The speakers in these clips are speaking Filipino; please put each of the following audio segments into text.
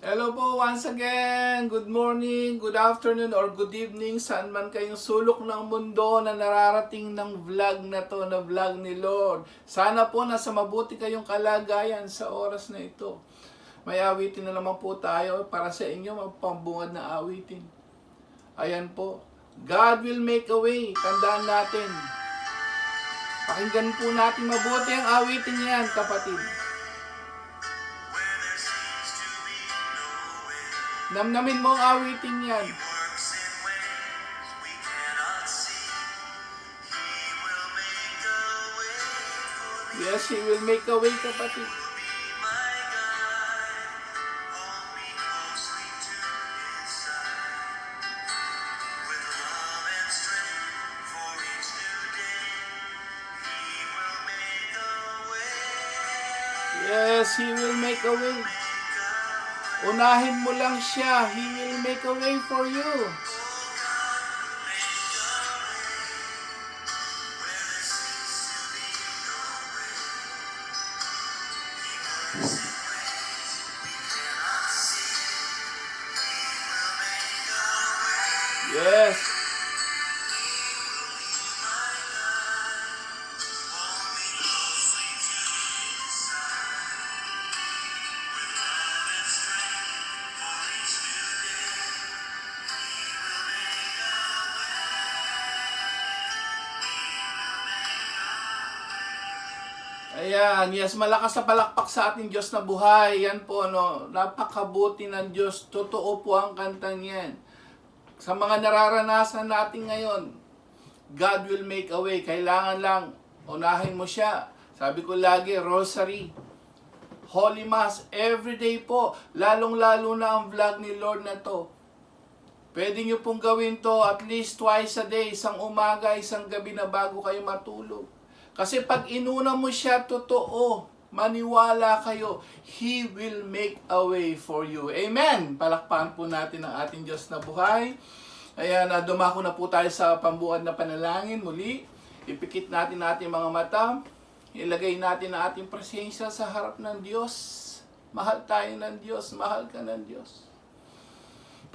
Hello po once again. Good morning, good afternoon, or good evening. Saan man kayong sulok ng mundo na nararating ng vlog na to, na vlog ni Lord. Sana po nasa mabuti kayong kalagayan sa oras na ito. May awitin na naman po tayo para sa inyo, magpambungad na awitin. Ayan po. God will make a way. Tandaan natin. Pakinggan po natin mabuti ang awitin niyan, kapatid. Namnamin mo ang awitin yan. Yes, He will make a way, kapatid. Yes, He will make a way. Unahin mo lang siya. He will make a way for you. Yes. Ayan, yes, malakas na palakpak sa ating Diyos na buhay. Yan po, no, napakabuti ng Diyos. Totoo po ang kantang yan. Sa mga nararanasan natin ngayon, God will make a way. Kailangan lang, unahin mo siya. Sabi ko lagi, rosary, Holy Mass, everyday po. Lalong-lalo na ang vlog ni Lord na to. Pwede nyo pong gawin to at least twice a day, isang umaga, isang gabi na bago kayo matulog. Kasi pag inuna mo siya, totoo, maniwala kayo, He will make a way for you. Amen! Palakpakan po natin ang ating Diyos na buhay. Ayan, dumako na po tayo sa pambuad na panalangin. Muli, ipikit natin ating mga mata. Ilagay natin ang ating presensya sa harap ng Diyos. Mahal tayo ng Diyos, mahal ka ng Diyos.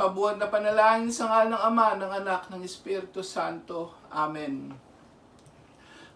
Pabuad na panalangin sa ngalan ng Ama, ng Anak, ng Espiritu Santo. Amen.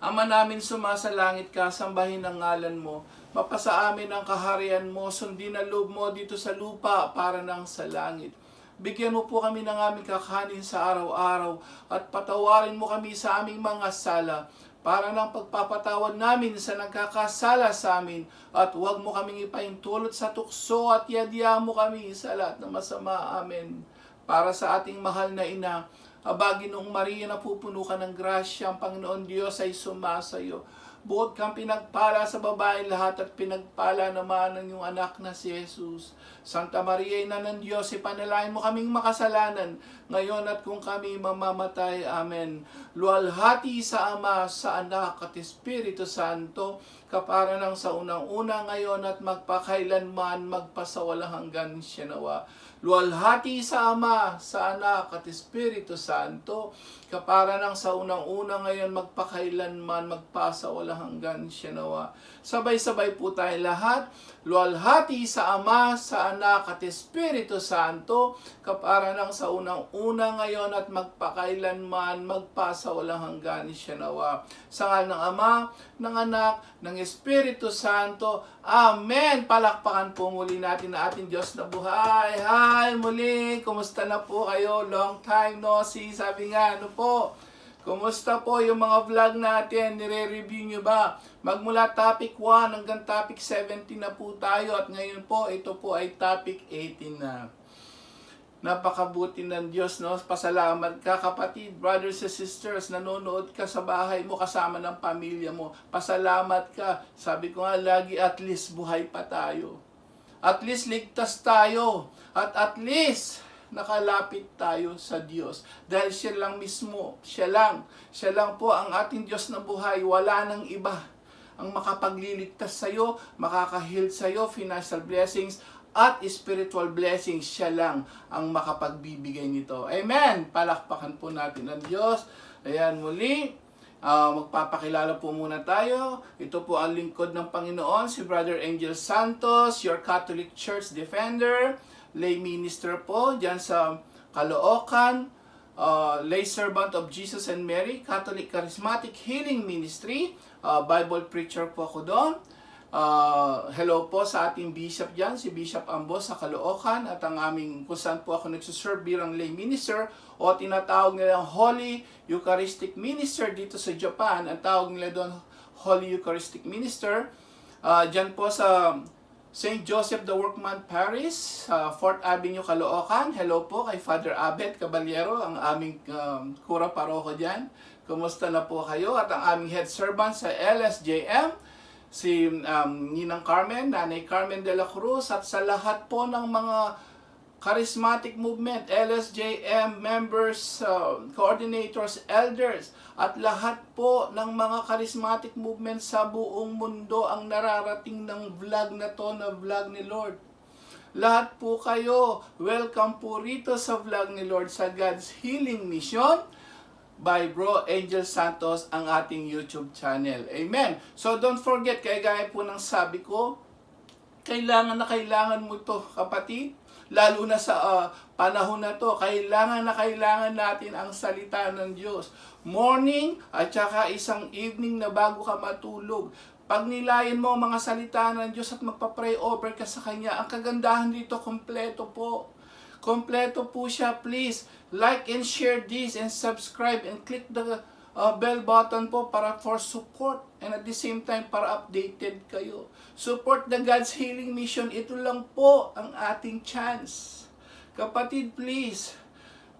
Ama namin sumasalangit ka, sambahin ang ngalan mo. Mapasa amin ang kaharian mo, sundin ang loob mo dito sa lupa para nang sa langit. Bigyan mo po kami ng aming kakanin sa araw-araw at patawarin mo kami sa aming mga sala para nang pagpapatawad namin sa nagkakasala sa amin at huwag mo kaming ipahintulot sa tukso at yadya mo kami sa lahat ng masama. Amen. Para sa ating mahal na ina, Aba, Ginoong Maria, napupuno ka ng grasya, ang Panginoon Diyos ay sumasayo. Bukod kang pinagpala sa babae lahat at pinagpala naman ng iyong anak na si Jesus. Santa Maria, Ina ng Diyos, ipanalangin mo kaming makasalanan, ngayon at kung kami mamamatay. Amen. Luwalhati sa Ama, sa Anak at Espiritu Santo, kapara ng sa unang-una ngayon at magpakailanman, magpasawalang hanggan siya nawa. Luwalhati sa Ama, sa Anak at Espiritu Santo, kapara ng sa unang-una ngayon, magpakailanman, magpasawalang hanggan siya nawa. Sabay-sabay po tayo lahat. Luwalhati sa Ama, sa Anak at Espiritu Santo, kapara ng sa unang-una ngayon at magpakailanman, magpasawalang hanggan siya nawa. Sa ngalan ng Ama, ng Anak, ng Espiritu Santo. Amen! Palakpakan po muli natin na ating Diyos na buhay. Hi! Muli! Kumusta na po kayo? Long time no see. Sabi nga, ano po? Kumusta po yung mga vlog natin? Nire-review nyo ba? Magmula topic 1 hanggang topic 17 na po tayo. At ngayon po, ito po ay topic 18 na. Napakabuti ng Diyos, no? Pasalamat ka, kapatid, brothers and sisters, nanonood ka sa bahay mo kasama ng pamilya mo. Pasalamat ka. Sabi ko nga lagi, at least buhay pa tayo. At least ligtas tayo. At least nakalapit tayo sa Diyos. Dahil siya lang mismo, siya lang po ang ating Diyos na buhay. Wala nang iba ang makapagliligtas sa'yo, makakahil sa'yo, financial blessings, at spiritual blessings. Siya lang ang makapagbibigay nito. Amen! Palakpakan po natin ang Diyos. Ayan, muli. Magpapakilala po muna tayo. Ito po ang lingkod ng Panginoon, si Brother Angel Santos, your Catholic Church Defender, lay minister po dyan sa Caloocan, lay servant of Jesus and Mary, Catholic Charismatic Healing Ministry, Bible preacher po ako doon. Hello po sa ating bishop dyan, si Bishop Ambos sa Caloocan, at ang aming kung saan po ako nagsuserve bilang lay minister o tinatawag nilang Holy Eucharistic Minister dito sa Japan. Ang tawag nila doon Holy Eucharistic Minister. Dyan po sa St. Joseph the Workman Parish, 4th Avenue, Caloocan. Hello po kay Father Abet Caballero, ang aming kura paroko dyan. Kumusta na po kayo? At ang aming head servant sa LSJM, si Ninang Carmen, Nanay Carmen de la Cruz, at sa lahat po ng mga charismatic movement, LSJM members, coordinators, elders, at lahat po ng mga charismatic movement sa buong mundo ang nararating ng vlog na to, na vlog ni Lord. Lahat po kayo, welcome po rito sa vlog ni Lord sa God's Healing Mission by Bro Angel Santos, ang ating YouTube channel. Amen. So don't forget, kaya gaya po ng sabi ko, kailangan na kailangan mo to, kapatid. Lalo na sa panahon na to, kailangan na kailangan natin ang salita ng Diyos. Morning at saka isang evening na bago ka matulog. Pag nilayan mo ang mga salita ng Diyos at magpa-pray over ka sa Kanya, ang kagandahan dito, kompleto po. Kompleto po siya. Please like and share this and subscribe and click the bell button po para for support, and at the same time para updated kayo. Support the God's Healing Mission. Ito lang po ang ating chance. Kapatid, please.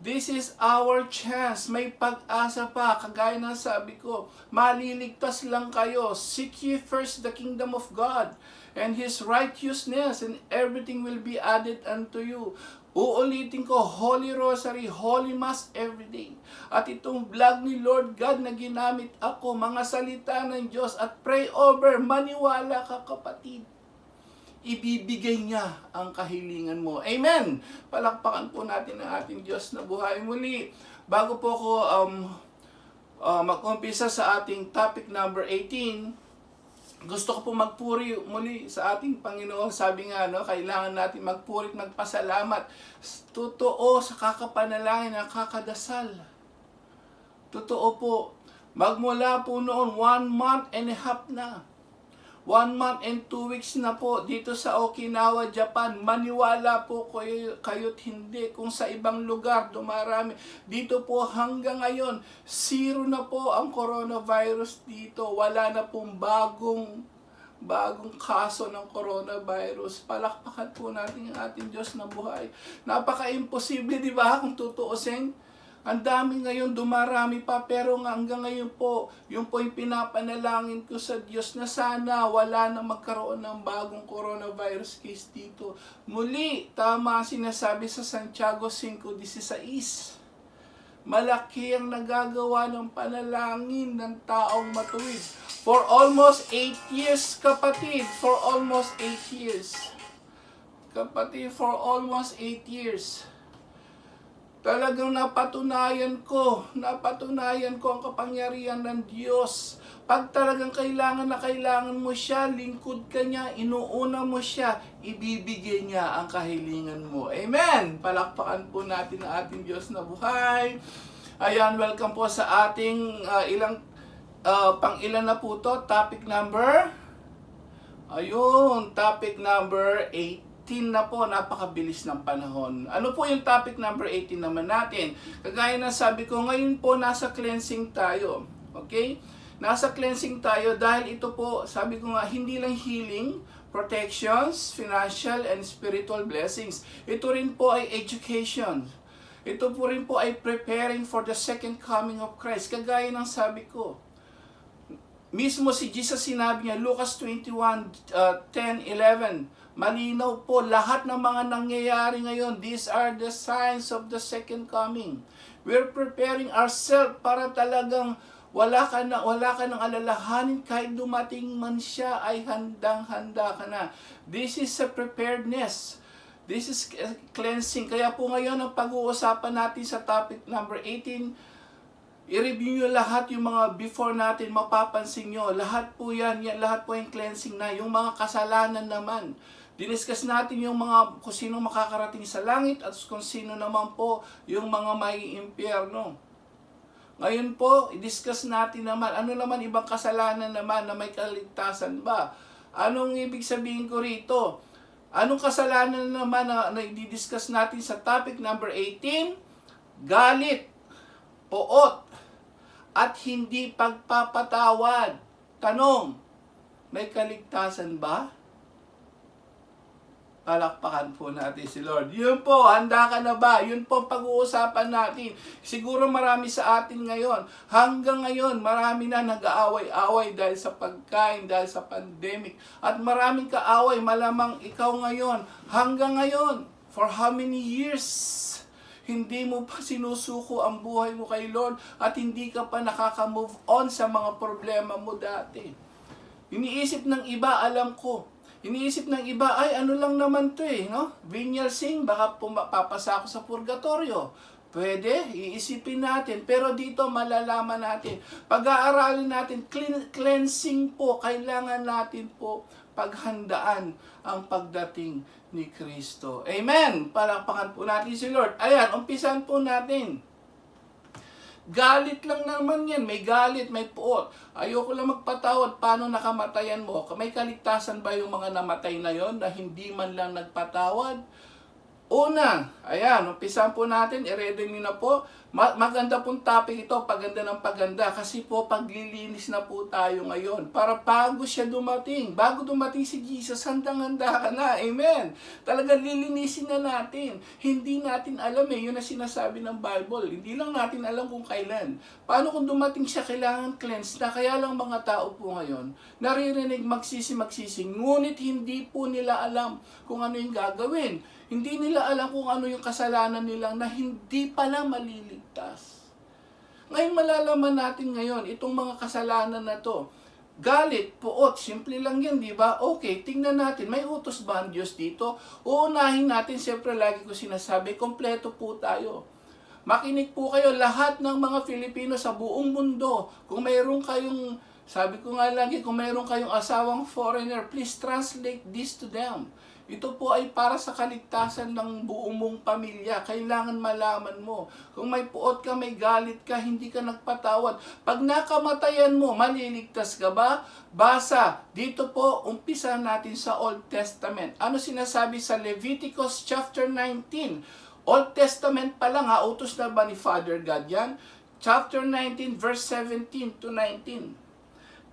This is our chance. May pag-asa pa. Kagaya ng sabi ko, maliligtas lang kayo. Seek ye first the kingdom of God and His righteousness, and everything will be added unto you. Uulitin ko, Holy Rosary, Holy Mass every day. At itong vlog ni Lord God na ginamit ako, mga salita ng Diyos at pray over, maniwala ka, kapatid. Ibibigay niya ang kahilingan mo. Amen! Palakpakan po natin ang ating Diyos na buhay muli. Bago po ako mag-umpisa sa ating topic number 18, gusto ko po magpuri muli sa ating Panginoon. Sabi nga, kailangan natin magpuri at magpasalamat. Totoo sa kakapanalangin na kakadasal. Totoo po. Magmula po noon, 1 month and a half na. 1 month and 2 weeks na po dito sa Okinawa, Japan. Maniwala po kayo't hindi. Kung sa ibang lugar dumarami, dito po hanggang ngayon, 0 na po ang coronavirus dito. Wala na pong bagong kaso ng coronavirus. Palakpakan po natin ang ating Diyos na buhay. Napaka-imposible, di ba? Kung tutuusin, ang dami ngayon, dumarami pa, pero hanggang ngayon po, yung pinapanalangin ko sa Diyos na sana wala na magkaroon ng bagong coronavirus case dito. Muli, tama ang sinasabi sa Santiago 5:16. Malaki ang nagagawa ng panalangin ng taong matuwid. For almost 8 years, kapatid, for almost 8 years. Kapatid, for almost 8 years. Talagang napatunayan ko ang kapangyarihan ng Diyos. Pag talagang kailangan na kailangan mo siya, lingkod ka niya, inuuna mo siya, ibibigay niya ang kahilingan mo. Amen! Palakpakan po natin ang ating Diyos na buhay. Ayan, welcome po sa ating pang-ilan na po to, topic number 18 na po, napakabilis ng panahon. Ano po yung topic number 18 naman natin? Kagaya na sabi ko, ngayon po nasa cleansing tayo. Okay? Nasa cleansing tayo dahil ito po, sabi ko nga, hindi lang healing, protections, financial, and spiritual blessings. Ito rin po ay education. Ito po rin po ay preparing for the second coming of Christ. Kagaya ng sabi ko, mismo si Jesus sinabi niya, Lucas 21:10-11, malinaw po lahat ng mga nangyayari ngayon. These are the signs of the second coming. We're preparing ourselves para talagang wala ka nang alalahanin, kahit dumating man siya ay handang-handa ka na. This is a preparedness. This is cleansing. Kaya po ngayon ang pag-uusapan natin sa topic number 18, I-review nyo lahat yung mga before natin, mapapansin nyo. Lahat po yan, lahat po yung cleansing na. Yung mga kasalanan naman. Diniscuss natin yung mga kung sino makakarating sa langit at kung sino naman po yung mga may impyerno. Ngayon po, i-discuss natin naman, ano naman ibang kasalanan naman na may kaligtasan ba? Anong ibig sabihin ko rito? Anong kasalanan naman na i-discuss natin sa topic number 18? Galit, poot, at hindi pagpapatawad. Tanong, may kaligtasan ba? Palakpakan po natin si Lord. Yun po, handa ka na ba? Yun po ang pag-uusapan natin. Siguro marami sa atin ngayon. Hanggang ngayon, marami na nag-aaway-away dahil sa pagkain, dahil sa pandemic. At maraming kaaway, malamang ikaw ngayon. Hanggang ngayon, for how many years? Hindi mo pa sinusuko ang buhay mo kay Lord at hindi ka pa nakaka-move on sa mga problema mo dati. Iniisip ng iba, alam ko. Iniisip ng iba, ay ano lang naman to no? Vinyal Sing, baka papasa ako sa purgatorio. Pwede, iisipin natin. Pero dito malalaman natin. Pag-aaralin natin, cleansing po, kailangan natin po paghandaan ang pagdating ni Kristo. Amen! Palakpakan po natin si Lord. Ayan, umpisan po natin. Galit lang naman yan. May galit, may puot. Ayoko lang magpatawad. Paano nakamatayan mo? May kaligtasan ba yung mga namatay na yon na hindi man lang nagpatawad? Una, ayan, umpisan po natin. I-ready nyo na po. Maganda pong topic ito. Paganda ng paganda. Kasi po, paglilinis na po tayo ngayon. Para bago siya dumating. Bago dumating si Jesus, handang-handa ka na. Amen. Talagang lilinisin na natin. Hindi natin alam yun na sinasabi ng Bible. Hindi lang natin alam kung kailan. Paano kung dumating siya, kailangan cleanse na. Kaya lang mga tao po ngayon, naririnig magsisi. Ngunit hindi po nila alam kung ano yung gagawin. Hindi nila alam kung ano yung kasalanan nilang na hindi pala maliligtas. Ngayon malalaman natin ngayon, itong mga kasalanan na to. Galit, puot, simple lang yan, di ba? Okay, tingnan natin, may utos ba ang Diyos dito? Uunahin natin, siyempre lagi ko sinasabi, kompleto po tayo. Makinig po kayo, lahat ng mga Filipino sa buong mundo. Kung mayroon kayong, sabi ko nga lagi, kung mayroon kayong asawang foreigner, please translate this to them. Ito po ay para sa kaligtasan ng buong mong pamilya. Kailangan malaman mo. Kung may puot ka, may galit ka, hindi ka nagpatawad. Pag nakamatayan mo, maliligtas ka ba? Basa. Dito po, umpisa natin sa Old Testament. Ano sinasabi sa Leviticus chapter 19? Old Testament pa lang utos na ba ni Father God yan? Chapter 19, verse 17 to 19.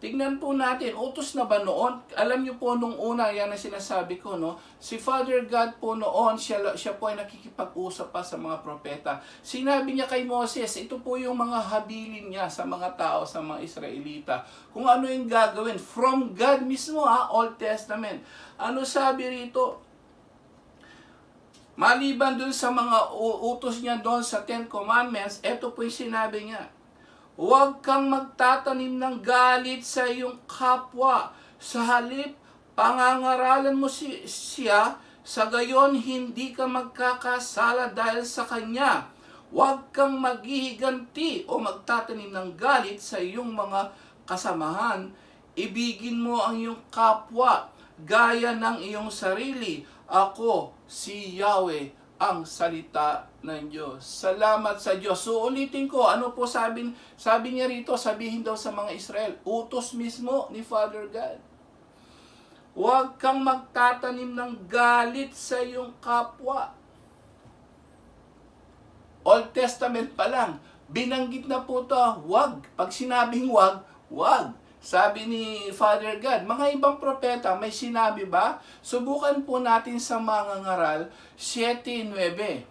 Tignan po natin, utos na ba noon? Alam niyo po nung una, yan ang sinasabi ko, no? Si Father God po noon, siya po ay nakikipag-usap pa sa mga propeta. Sinabi niya kay Moses, ito po yung mga habilin niya sa mga tao, sa mga Israelita. Kung ano yung gagawin, from God mismo, Old Testament. Ano sabi rito? Maliban dun sa mga utos niya doon sa Ten Commandments, ito po yung sinabi niya. Huwag kang magtatanim ng galit sa iyong kapwa. Sa halip, pangangaralan mo siya, sa gayon hindi ka magkakasala dahil sa kanya. Huwag kang maghihiganti o magtatanim ng galit sa iyong mga kasamahan. Ibigin mo ang iyong kapwa, gaya ng iyong sarili. Ako, si Yahweh, ang salita ng Diyos. Salamat sa Diyos. So ulitin ko, ano po sabi niya rito, sabihin daw sa mga Israel, utos mismo ni Father God. Huwag kang magtatanim ng galit sa iyong kapwa. Old Testament pa lang, binanggit na po ito, huwag. Pag sinabing huwag, huwag. Sabi ni Father God, mga ibang propeta, may sinabi ba? Subukan po natin sa mga ngaral, 7:9.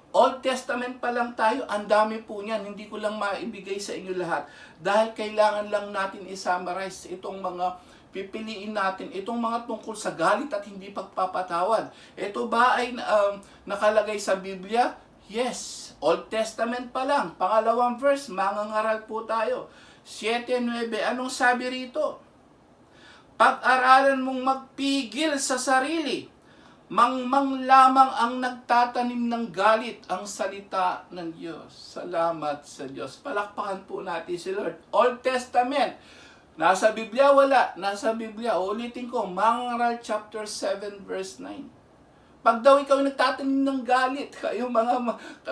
Old Testament pa lang tayo, ang dami po niyan. Hindi ko lang maibigay sa inyo lahat. Dahil kailangan lang natin i-summarize itong mga pipiliin natin, itong mga tungkol sa galit at hindi pagpapatawad. Ito ba ay nakalagay sa Biblia? Yes. Old Testament pa lang. Pangalawang verse, mga ngaral po tayo. 7:9, anong sabi rito? Pag-aralan mong magpigil sa sarili, Mangmang lamang ang nagtatanim ng galit, ang salita ng Diyos. Salamat sa Diyos. Palakpakan po natin si Lord. Old Testament, nasa Biblia wala, nasa Biblia. Ulitin ko, Mangaral chapter 7 verse 9. Pag daw ikaw nagtatanim ng galit, kayo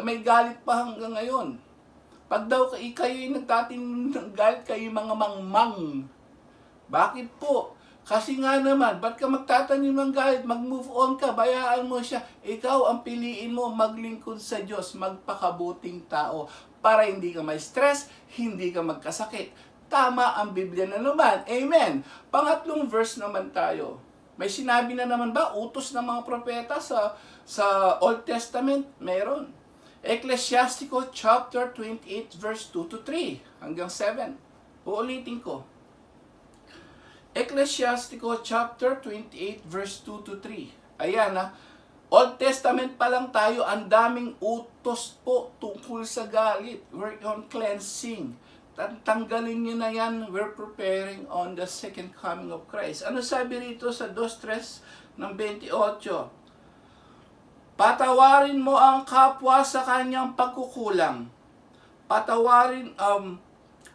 may galit pa hanggang ngayon. Pag daw kayo nagtatanim ng galit, kayo mga mangmang. Bakit po? Kasi nga naman, ba't ka magtatanim ng galit? Mag-move on ka, bayaan mo siya. Ikaw ang piliin mo maglingkod sa Diyos, magpakabuting tao para hindi ka may stress, hindi ka magkasakit. Tama ang Biblia na naman. Amen. Pangatlong verse naman tayo. May sinabi na naman ba utos ng mga propeta sa Old Testament? Meron. Ecclesiastes chapter 28 verse 2 to 3 hanggang 7. Uulitin ko. Ecclesiastes chapter 28 verse 2 to 3. Ayan ha. Old Testament pa lang tayo, ang daming utos po tungkol sa galit. Work on cleansing. Tanggalin nyo na yan. We're preparing on the second coming of Christ. Ano sabi rito sa 2:3 ng 28? Patawarin mo ang kapwa sa kanyang pagkukulang. Patawarin,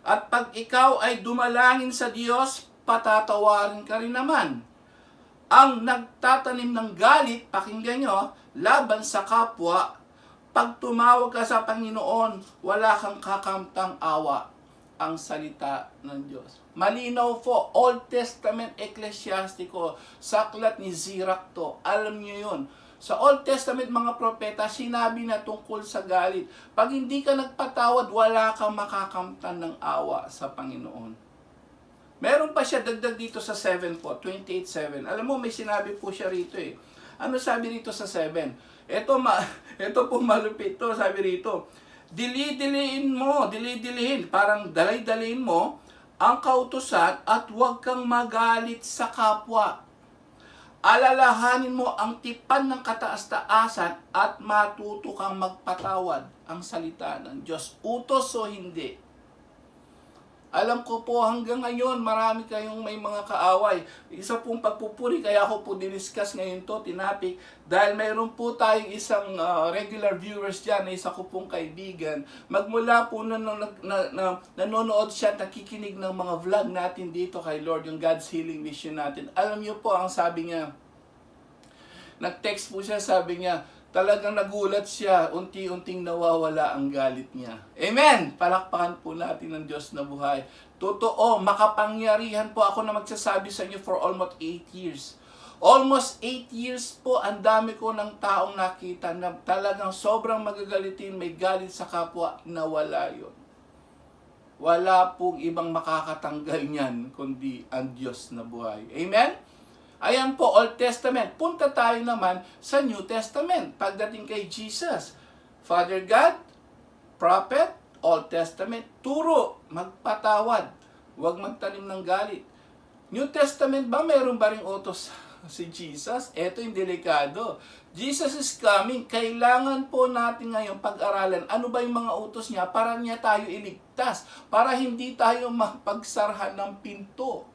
at pag ikaw ay dumalangin sa Diyos, patatawarin ka rin naman. Ang nagtatanim ng galit, pakinggan nyo, laban sa kapwa, pag tumawag ka sa Panginoon, wala kang kakamtang awa. Ang salita ng Diyos. Malinaw po, Old Testament Ecclesiastico, saklat ni Sirach to. Alam nyo yun. Sa Old Testament mga propeta, sinabi na tungkol sa galit. Pag hindi ka nagpatawad, wala kang makakamtan ng awa sa Panginoon. Meron pa siya dagdag dito sa 7 po, 28:7. Alam mo, may sinabi po siya rito eh. Ano sabi rito sa 7? Ito po malupit to, sabi rito. Dili-dilihin, parang dalay-dalihin mo ang kautusan at huwag kang magalit sa kapwa. Alalahanin mo ang tipan ng kataas-taasan at matuto kang magpatawad. Ang salita ng Diyos. Utos o hindi? Alam ko po hanggang ngayon, marami kayong may mga kaaway. Isa pong pagpupuri, kaya ako po diniscuss ngayon to, tinapik, dahil mayroon po tayong isang regular viewers dyan, na isa ko pong kaibigan. Magmula po nanonood siya, nakikinig ng mga vlog natin dito kay Lord, yung God's Healing Mission natin. Alam niyo po, ang sabi niya, nag-text po siya, sabi niya, talagang nagulat siya, unti-unting nawawala ang galit niya. Amen! Palakpakan po natin ng Diyos na buhay. Totoo, makapangyarihan po ako na magsasabi sa inyo for almost 8 years. Almost 8 years po, ang dami ko ng taong nakita na talagang sobrang magagalitin, may galit sa kapwa, nawala yun. Wala pong ibang makakatanggal niyan, kundi ang Diyos na buhay. Amen? Ayan po, Old Testament. Punta tayo naman sa New Testament. Pagdating kay Jesus, Father God, Prophet, Old Testament, turo, magpatawad, huwag magtanim ng galit. New Testament ba, meron ba ring utos si Jesus? Ito yung delikado. Jesus is coming. Kailangan po natin ngayon pag-aralan ano ba yung mga utos niya para niya tayo iligtas, para hindi tayo mapagsarhan ng pinto.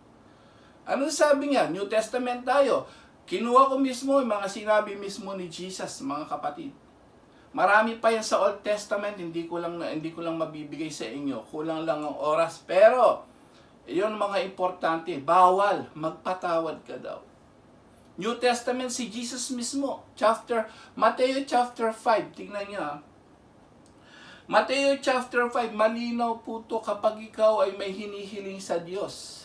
Ano sabi niya? New Testament tayo. Kinuha ko mismo yung mga sinabi mismo ni Jesus, mga kapatid. Marami pa yan sa Old Testament, hindi ko lang mabibigay sa inyo. Kulang lang ang oras. Pero, yun mga importante. Bawal, magpatawad ka daw. New Testament si Jesus mismo. Matthew chapter 5. Tingnan niyo ha. Matthew chapter 5, malinaw po to kapag ikaw ay may hinihiling sa Diyos.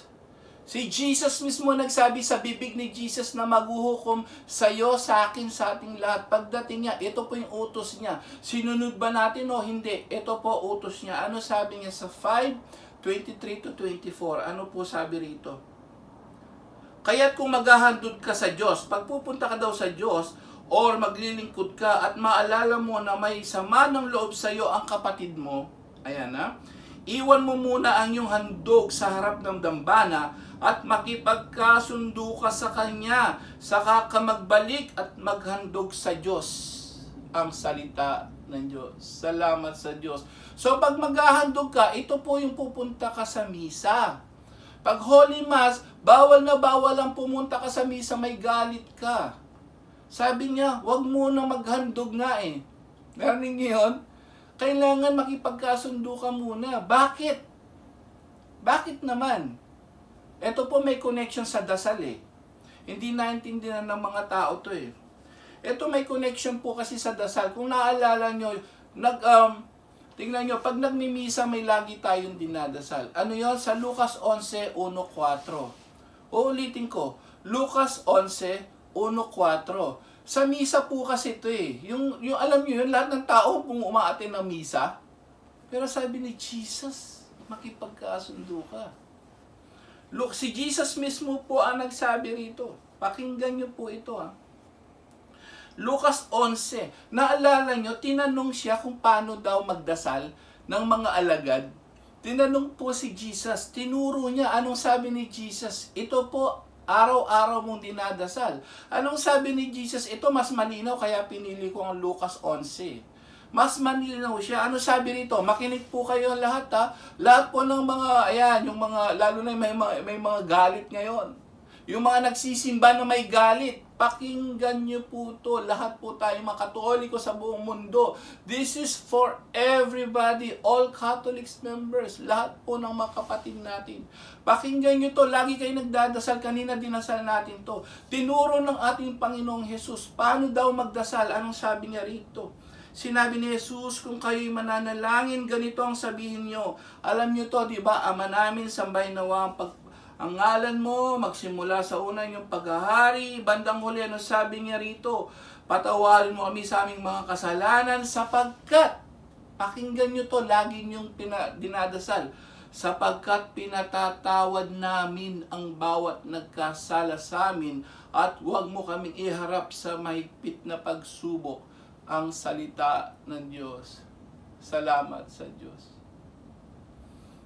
Si Jesus mismo nagsabi sa bibig ni Jesus na maghuhukom sa iyo, sa akin, sa ating lahat. Pagdating niya, ito po yung utos niya. Sinunod ba natin o hindi? Ito po utos niya. Ano sabi niya sa 5:23-24? Ano po sabi rito? Kaya't kung maghahandog ka sa Diyos, pagpupunta ka daw sa Diyos, or maglilingkod ka at maalala mo na may sama ng loob sa iyo ang kapatid mo, ayan na, iwan mo muna ang iyong handog sa harap ng dambana at makipagkasundo ka sa Kanya, saka ka magbalik at maghandog sa Diyos. Ang salita ng Diyos. Salamat sa Diyos. So pag maghahandog ka, ito po yung pupunta ka sa misa. Pag Holy Mass, bawal na bawal ang pumunta ka sa misa, may galit ka. Sabi niya, wag muna maghandog nga eh. Narinig niyo yun? Kailangan makipagkasundo ka muna. Bakit? Bakit naman? Ito po may connection sa dasal eh. Hindi naintindihan ng mga tao to eh. Ito may connection po kasi sa dasal. Kung naalala nyo, tingnan nyo, pag nagmimisa may lagi tayong dinadasal. Ano yon? Sa Lucas 11:1-4. Uulitin ko, Lucas 11:1-4. Sa misa po kasi ito eh. Yung alam nyo yun, lahat ng tao kung umaatin ng misa. Pero sabi ni Jesus, makipagkasundo ka. Look, si Jesus mismo po ang nagsabi rito. Pakinggan nyo po ito ha. Lucas 11. Naalala nyo, tinanong siya kung paano daw magdasal ng mga alagad. Tinanong po si Jesus, tinuro niya. Anong sabi ni Jesus? Ito po, araw-araw mong dinadasal. Anong sabi ni Jesus? Ito mas malinaw, kaya pinili ko ang Lucas 11. Mas malinaw siya. Ano sabi rito? Makinig po kayo lahat ha. Lahat po ng mga, ayan, yung mga, lalo na may mga galit ngayon. Yung mga nagsisimba na may galit, pakinggan nyo po to. Lahat po tayo mga Katoliko sa buong mundo. This is for everybody, all Catholics members, lahat po ng mga kapatid natin. Pakinggan nyo to. Lagi kayo nagdadasal. Kanina dinasal natin to. Tinuro ng ating Panginoong Jesus. Paano daw magdasal? Anong sabi niya rito? Sinabi ni Jesus, kung kayo'y mananalangin, ganito ang sabihin nyo. Alam nyo to, di ba? Ama namin, sambay nawa ang ngalan mo, magsimula sa una yung paghahari, bandang huli, ano sabi niya rito? Patawarin mo kami sa aming mga kasalanan sapagkat, pakinggan nyo to, lagi nyong dinadasal, sapagkat pinatatawad namin ang bawat nagkasala sa amin at huwag mo kaming iharap sa mahigpit na pagsubok. Ang salita ng Diyos. Salamat sa Diyos.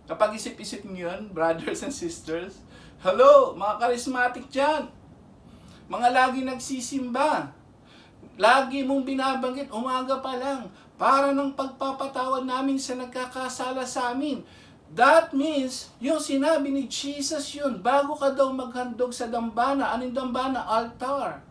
Kapag isip-isip nyo yun, brothers and sisters, hello, mga charismatic dyan, mga lagi nagsisimba, lagi mong binabanggit, umaga pa lang, para ng pagpapatawad namin sa nagkakasala sa amin. That means, yung sinabi ni Jesus yun, bago ka daw maghandog sa dambana, anong dambana? Altar.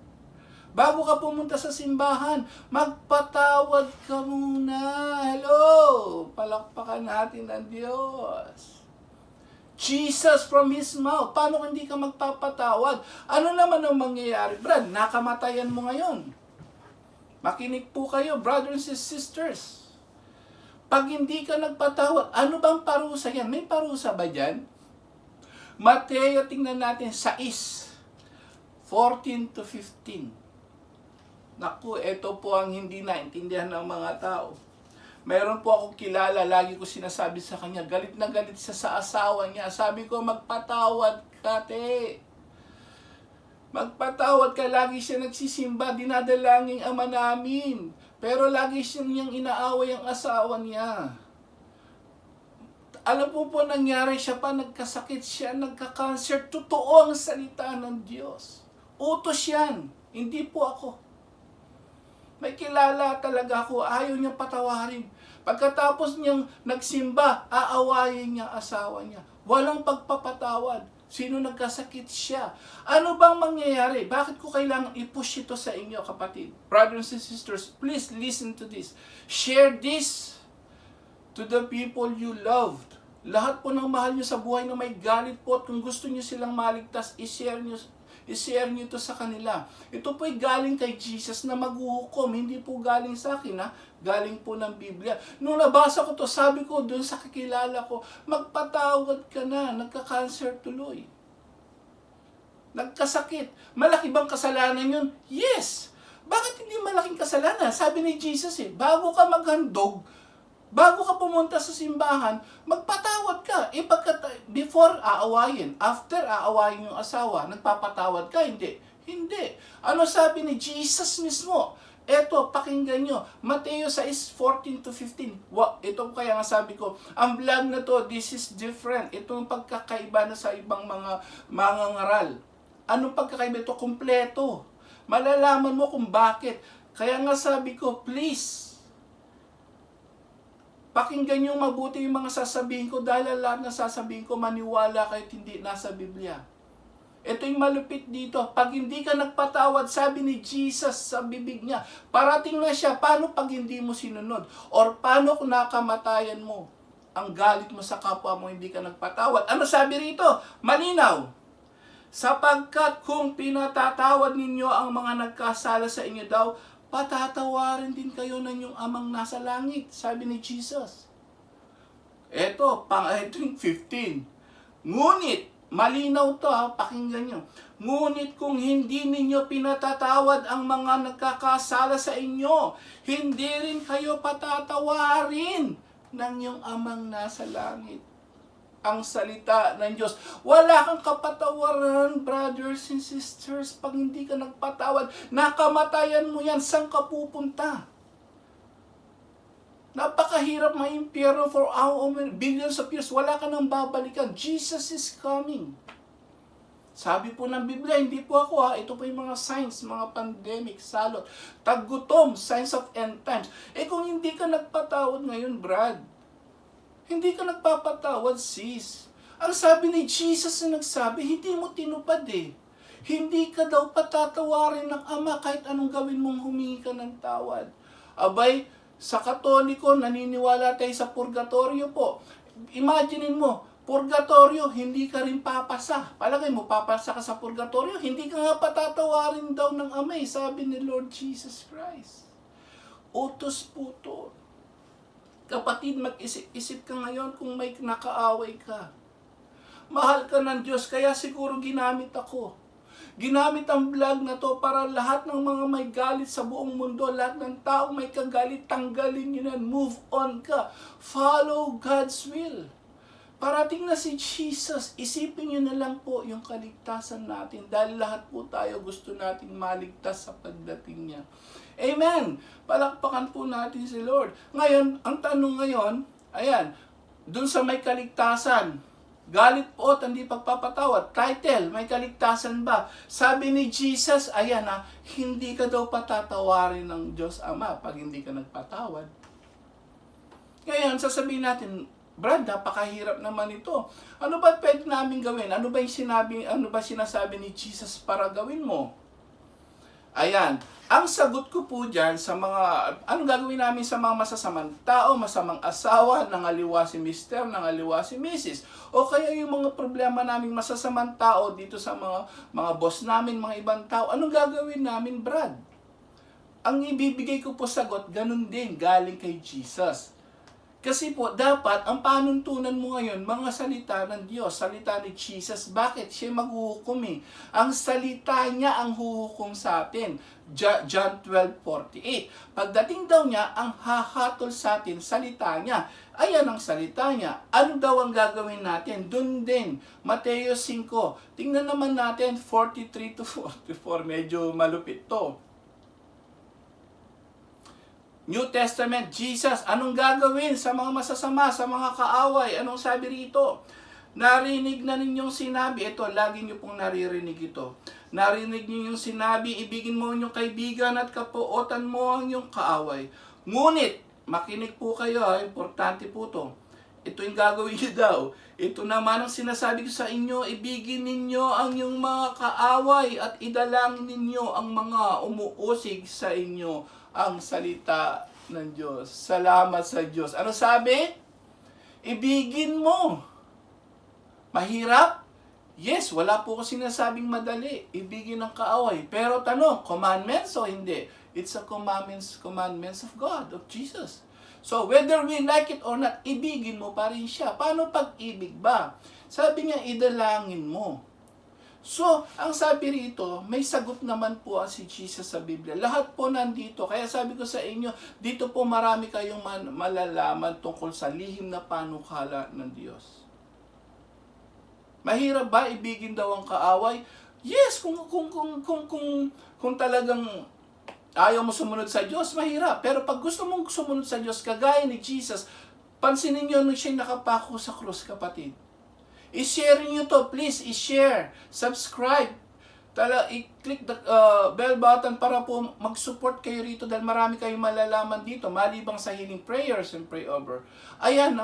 Bago ka pumunta sa simbahan, magpatawad ka muna. Hello! Palakpakan natin ang Diyos. Jesus from His mouth. Paano kung hindi ka magpapatawad? Ano naman ang mangyayari? Brad, nakamatayan mo ngayon. Makinig po kayo, brothers and sisters. Pag hindi ka nagpatawad, ano bang parusa yan? May parusa ba dyan? Mateo, tingnan natin, 6:14-15. Naku, ito po ang hindi naintindihan ng mga tao. Mayroon po akong kilala, lagi ko sinasabi sa kanya, galit na galit siya sa asawa niya. Sabi ko, magpatawad ka, te. Magpatawad ka, lagi siya nagsisimba, dinadalangin Ama namin. Pero lagi niyang inaaway ang asawa niya. Alam po nangyari siya pa, nagkasakit siya, nagka-cancer. Totoo ang salita ng Diyos. Utos yan, hindi po ako. May kilala talaga ako, ayaw niyang patawarin. Pagkatapos niyang nagsimba, aawayin niya asawa niya. Walang pagpapatawad. Sino nagkasakit siya? Ano bang mangyayari? Bakit ko kailangan i-push ito sa inyo, kapatid? Brothers and sisters, please listen to this. Share this to the people you loved. Lahat po ng mahal niyo sa buhay na may galit po at kung gusto niyo silang maligtas, i-share niyo ito sa kanila. Ito po'y galing kay Jesus na maghuhukom. Hindi po galing sa akin, ha? Galing po ng Biblia. Nung nabasa ko to, sabi ko doon sa kakilala ko, magpatawad ka na, nagka-cancer tuloy. Nagkasakit. Malaki bang kasalanan yun? Yes! Bakit hindi malaking kasalanan? Sabi ni Jesus bago ka maghandog, bago ka pumunta sa simbahan, magpatawad ka. Before aawayin, after aawayin yung asawa, nagpapatawad ka? Hindi. Hindi. Ano sabi ni Jesus mismo? Eto, pakinggan nyo. Mateo 6:14-15. Ito kaya nga sabi ko, ang vlog na to, this is different. Itong pagkakaiba na sa ibang mga mangangaral. Anong pagkakaiba ito? Kompleto. Malalaman mo kung bakit. Kaya nga sabi ko, please, pakinggan nyo mabuti yung mga sasabihin ko dahil lahat na sasabihin ko maniwala kahit hindi nasa Biblia. Ito yung malupit dito. Pag hindi ka nagpatawad, sabi ni Jesus sa bibig niya, parating na siya, paano pag hindi mo sinunod? Or paano kung nakamatayan mo? Ang galit mo sa kapwa mo, hindi ka nagpatawad. Ano sabi rito? Malinaw. Sapagkat kung pinatatawad ninyo ang mga nagkasala sa inyo daw, patatawarin din kayo ng inyong amang nasa langit. Sabi ni Jesus. Ito yung 15. Ngunit, malinaw to pakinggan nyo. Ngunit kung hindi ninyo pinatatawad ang mga nagkakasala sa inyo, hindi rin kayo patatawarin ng iyong amang nasa langit. Ang salita ng Diyos. Wala kang kapatawaran, brothers and sisters, pag hindi ka nagpatawad. Nakamatayan mo yan, saan ka pupunta? Napakahirap ma-impyerno for billions of years. Wala ka nang babalikan. Jesus is coming. Sabi po ng Biblia, hindi po ako ito po yung mga signs, mga pandemic, salot, taggutom, signs of end times. Kung hindi ka nagpatawad ngayon, Brad, hindi ka nagpapatawad, sis. Ang sabi ni Jesus na nagsabi, hindi mo tinupad Hindi ka daw patatawarin ng Ama kahit anong gawin mong humingi ka ng tawad. Abay, sa Katoliko, naniniwala tayo sa purgatorio po. Imaginein mo, purgatorio, hindi ka rin papasa. Palagay mo, papasa ka sa purgatorio, hindi ka nga patatawarin daw ng Ama, sabi ni Lord Jesus Christ. Utos po to. Kapatid, mag-isip-isip ka ngayon kung may nakaaway ka. Mahal ka ng Diyos, kaya siguro ginamit ako. Ginamit ang vlog na to para lahat ng mga may galit sa buong mundo, lahat ng tao may kagalit, tanggalin nyo na, move on ka. Follow God's will. Parating na si Jesus, isipin nyo na lang po yung kaligtasan natin dahil lahat po tayo gusto nating maligtas sa pagdating niya. Amen! Palakpakan po natin si Lord. Ngayon, ang tanong ngayon, ayan, dun sa may kaligtasan, galit po at hindi pagpapatawad. Title, may kaligtasan ba? Sabi ni Jesus, ayan hindi ka daw patatawarin ng Diyos Ama pag hindi ka nagpatawad. Ngayon, sasabihin natin, Brad, napakahirap naman ito. Ano ba pwede namin gawin? Ano ba sinasabi ni Jesus para gawin mo? Ayan, ang sagot ko po dyan sa mga, anong gagawin namin sa mga masasamang tao, masamang asawa, nangaliwa si mister, nangaliwa si misis, o kaya yung mga problema namin masasamang tao dito sa mga boss namin, mga ibang tao, anong gagawin namin, Brad? Ang ibibigay ko po sagot, ganun din, galing kay Jesus. Kasi po, dapat, ang panuntunan mo ngayon, mga salita ng Diyos, salita ni Jesus. Bakit? Siya maghuhukom Ang salita niya ang huhukom sa atin. John 12:48. Pagdating daw niya, ang hahatol sa atin, salita niya. Ayan ang salita niya. Ano daw ang gagawin natin? Doon din. Mateo 5. Tingnan naman natin, 43-44. Medyo malupit to. New Testament, Jesus, anong gagawin sa mga masasama, sa mga kaaway? Anong sabi rito? Narinig na ninyong sinabi, ito, lagi nyo pong naririnig ito. Narinig niyo yung sinabi, ibigin mo yung kaibigan at kapuotan mo ang yung kaaway. Ngunit, makinig po kayo, importante po to. Ito yung gagawin niyo daw. Ito naman ang sinasabi ko sa inyo, ibigin ninyo ang yung mga kaaway at idalangin ninyo ang mga umuusig sa inyo. Ang salita ng Diyos. Salamat sa Diyos. Ano sabi? Ibigin mo. Mahirap? Yes, wala po ko sinasabing madali. Ibigin ang kaaway. Pero tanong, commandments o hindi? It's a commandments of God, of Jesus. So, whether we like it or not, ibigin mo pa rin siya. Paano pag-ibig ba? Sabi niya, idalangin mo. So, ang sabi rito, may sagot naman po si Jesus sa Biblia. Lahat po nandito. Kaya sabi ko sa inyo, dito po marami kayong malalaman tungkol sa lihim na panukala ng Diyos. Mahirap ba ibigin daw ang kaaway? Yes, kung talagang ayaw mo sumunod sa Diyos, mahirap. Pero pag gusto mong sumunod sa Diyos, kagaya ni Jesus, pansinin niyo nung siya nakapako sa krus, kapatid. I-share niyo to, please, i-share, subscribe, i-click the bell button para po mag-support kayo rito dahil marami kayong malalaman dito, malibang sa healing prayers and pray over. Ayan,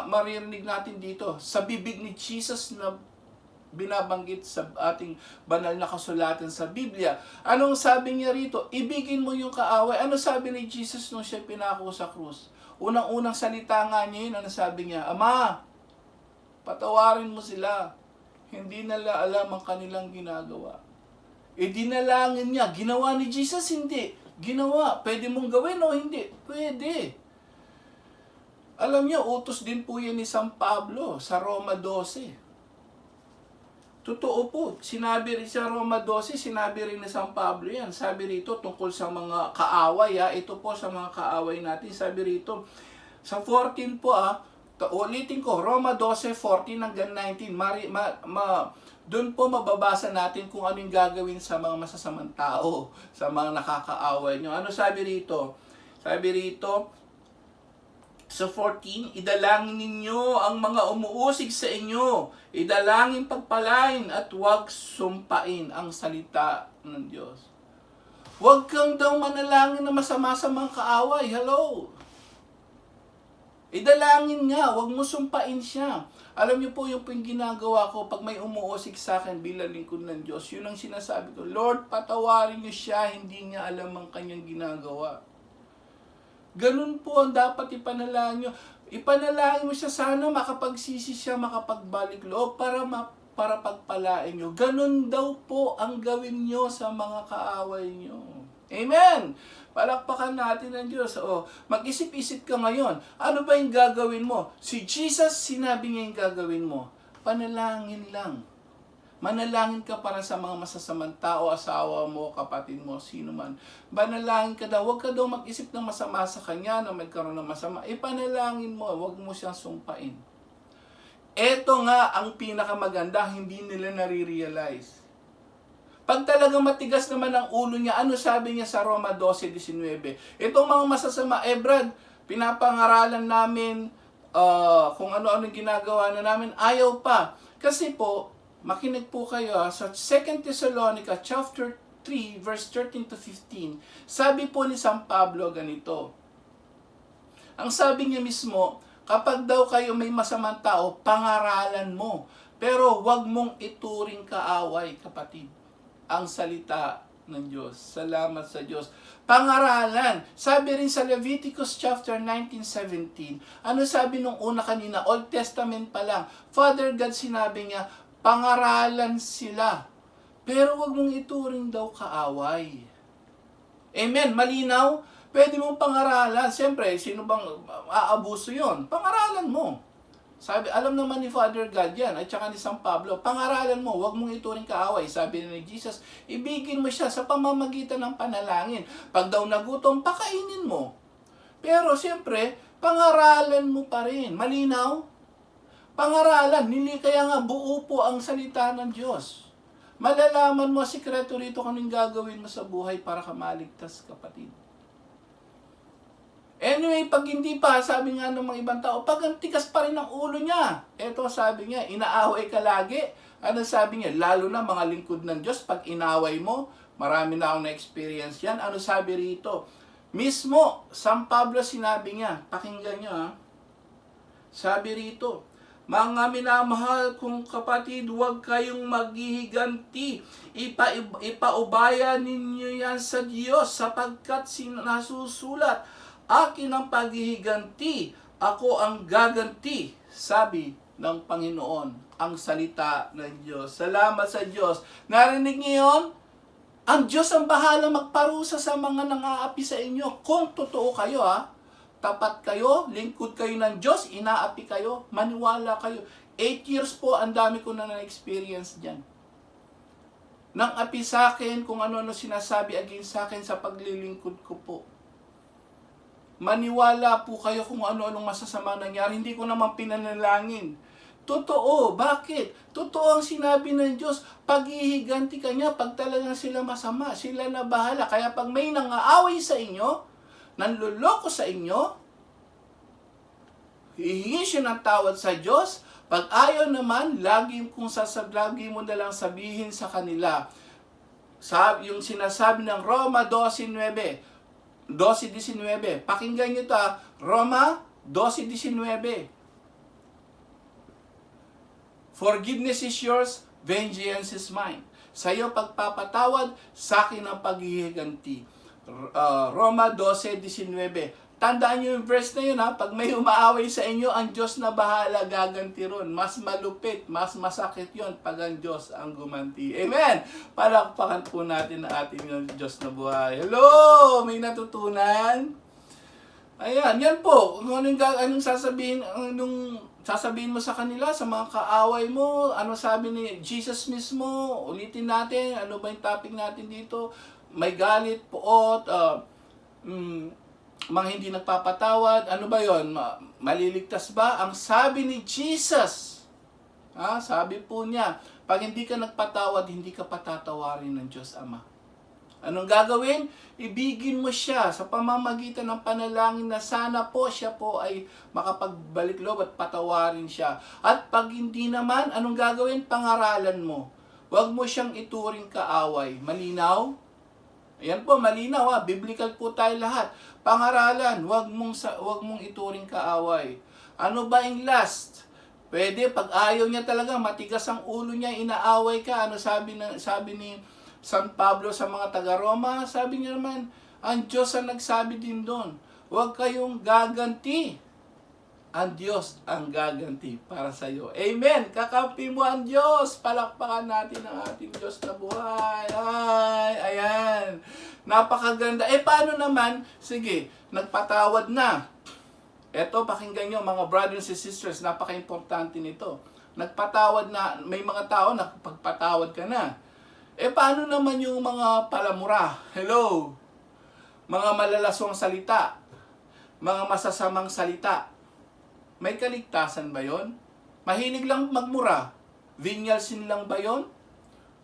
maririnig natin dito, sa bibig ni Jesus na binabanggit sa ating banal na kasulatan sa Biblia. Anong sabi niya rito? Ibigin mo yung kaaway. Ano sabi ni Jesus nung siya pinako sa krus? Unang-unang salita nga niya yun, ano sabi niya? Ama, patawarin mo sila. Hindi nila alam ang kanilang ginagawa. Dinalangin niya. Ginawa ni Jesus? Hindi. Ginawa. Pwede mong gawin o hindi? Pwede. Alam niyo, utos din po yan ni San Pablo sa Roma 12. Totoo po, sinabi rin sa Roma 12, sinabi rin ni San Pablo yan. Sabi rito tungkol sa mga kaaway, ito po sa mga kaaway natin. Sabi rito, sa 14 po ulitin ko, Roma 12:14 hanggang 19. Doon po mababasa natin kung anong gagawin sa mga masasamang tao, sa mga nakakaaway nyo. Ano sabi rito? Sabi rito, sa 14, idalangin ninyo ang mga umuusig sa inyo. Idalangin pagpalain at huwag sumpain ang salita ng Diyos. Huwag kang daw manalangin na masama sa mga kaaway. Hello? Idalangin nga, huwag mo sumpain siya. Alam niyo po yung ginagawa ko pag may umuusig sa akin bilang lingkod ng Diyos. Yun ang sinasabi ko, Lord, patawarin niyo siya, hindi niya alam ang kanyang ginagawa. Ganun po ang dapat ipanalangin nyo. Ipanalangin mo siya, sana makapagsisi siya, makapagbalik loob para pagpalain nyo. Ganun daw po ang gawin nyo sa mga kaaway nyo. Amen! Palakpakan natin ang Diyos. Mag-isip-isip ka ngayon. Ano ba yung gagawin mo? Si Jesus, sinabi niya yung gagawin mo. Panalangin lang. Manalangin ka para sa mga masasamang tao, asawa mo, kapatid mo, sino man. Manalangin ka daw. Huwag ka daw mag-isip ng masama sa kanya na magkaroon ng masama. Ipanalangin mo. Huwag mo siyang sumpain. Ito nga ang pinakamaganda, hindi nila nare-realize. Pag talagang matigas naman ang ulo niya, ano sabi niya sa Roma 12:19? Itong mga masasama, Brad, pinapangaralan namin kung ano-ano ginagawa na namin, ayaw pa. Kasi po, makinig po kayo sa 2 Thessalonica chapter 3 verse 13 to 15. Sabi po ni San Pablo ganito. Ang sabi niya mismo, kapag daw kayo may masamang tao, pangaralan mo. Pero wag mong ituring kaaway, kapatid. Ang salita ng Diyos. Salamat sa Diyos. Pangaralan. Sabi rin sa Leviticus chapter 19:17. Ano sabi nung una kanina? Old Testament pa lang. Father God, sinabi niya, pangaralan sila. Pero wag mong ituring daw kaaway. Amen. Malinaw? Pwede mong pangaralan. Siyempre, sino bang aabuso yon? Pangaralan mo. Sabi, alam naman ni Father God yan, at saka ni San Pablo, pangaralan mo, wag mong ituring kaaway. Sabi ni Jesus, ibigin mo siya sa pamamagitan ng panalangin. Pag daw nagutom, pakainin mo. Pero siyempre, pangaralan mo pa rin. Malinaw? Pangaralan, kaya nga buo po ang salita ng Diyos. Malalaman mo sikreto rito kung anong gagawin mo sa buhay para ka maligtas, kapatid. Anyway, pag hindi pa, sabi nga ng mga ibang tao, pag ang tigas pa rin ang ulo niya. Eto sabi niya, inaaway ka lagi. Ano sabi niya? Lalo na mga lingkod ng Diyos, pag inaway mo, marami na akong na-experience yan. Ano sabi rito? Mismo, San Pablo sinabi niya, pakinggan niyo sabi rito, mga minamahal kong kapatid, huwag kayong maghihiganti. Ipaubaya ninyo yan sa Diyos sapagkat nasusulat, akin ang paghihiganti, ako ang gaganti, sabi ng Panginoon, ang salita ng Diyos. Salamat sa Diyos. Narinig niyo yun? Ang Diyos ang bahala magparusa sa mga nang-aapi sa inyo. Kung totoo kayo tapat kayo, lingkod kayo ng Diyos, inaapi kayo, maniwala kayo. 8 years po, ang dami ko na na-experience dyan. Nang api sa akin, kung ano-ano sinasabi against sa akin sa paglilingkod ko po. Maniwala po kayo kung ano-anong masasama nangyari. Hindi ko naman pinanalangin. Totoo. Bakit? Totoo ang sinabi ng Diyos. Paghihiganti ka niya, pag talagang sila masama, sila na bahala. Kaya pag may nangaaway sa inyo, nanluloko sa inyo, hihingi siya ng tawad sa Diyos. Pag ayaw naman, lagi mo na lang sabihin sa kanila. Yung sinasabi ng Roma 12:19. Pakinggan nyo ito Roma 12:19. Forgiveness is yours, Vengeance is mine. Sa iyo pagpapatawad, sa akin ang paghihiganti. Roma 12:19. Tandaan niyo yung verse na yun ha. Pag may umaaway sa inyo, ang Diyos na bahala gaganti ron. Mas malupit, mas masakit yon pag ang Diyos ang gumanti. Amen! Palakpakan po natin ang ating Diyos na buhay. Hello! May natutunan? Ayan, yan po. Anong sasabihin mo sa kanila, sa mga kaaway mo? Ano sabi ni Jesus mismo? Ulitin natin. Ano ba yung topic natin dito? May galit, puot, mga hindi nagpapatawad, ano ba yon? Maliligtas ba? Ang sabi ni Jesus, sabi po niya, pag hindi ka nagpatawad, hindi ka patatawarin ng Diyos Ama. Anong gagawin? Ibigin mo siya sa pamamagitan ng panalangin na sana po siya po ay makapagbalik loob at patawarin siya. At pag hindi naman, anong gagawin? Pangaralan mo. Huwag mo siyang ituring kaaway. Malinaw? Ayan po, malinaw biblical po tayo lahat. Pangaralan, wag mong ituring kaaway. Ano ba yung last? Pwede pag ayaw niya talaga, matigas ang ulo niya, inaaway ka. Ano sabi ni San Pablo sa mga taga-Roma? Sabi niya naman, ang Diyos ang nagsabi din doon. Huwag kayong gaganti. Ang Diyos ang gaganti para sa iyo. Amen! Kakampi mo ang Diyos. Palakpakan natin ang ating Diyos na buhay. Ay, ayan. Napakaganda. Paano naman? Sige, nagpatawad na. Eto, pakinggan nyo mga brothers and sisters, napaka-importante nito. Nagpatawad na, may mga tao na pagpatawad ka na. Paano naman yung mga palamura? Hello? Mga malalaswang salita. Mga masasamang salita. May kaligtasan ba yon? Mahilig lang magmura. Venial sin lang ba yon?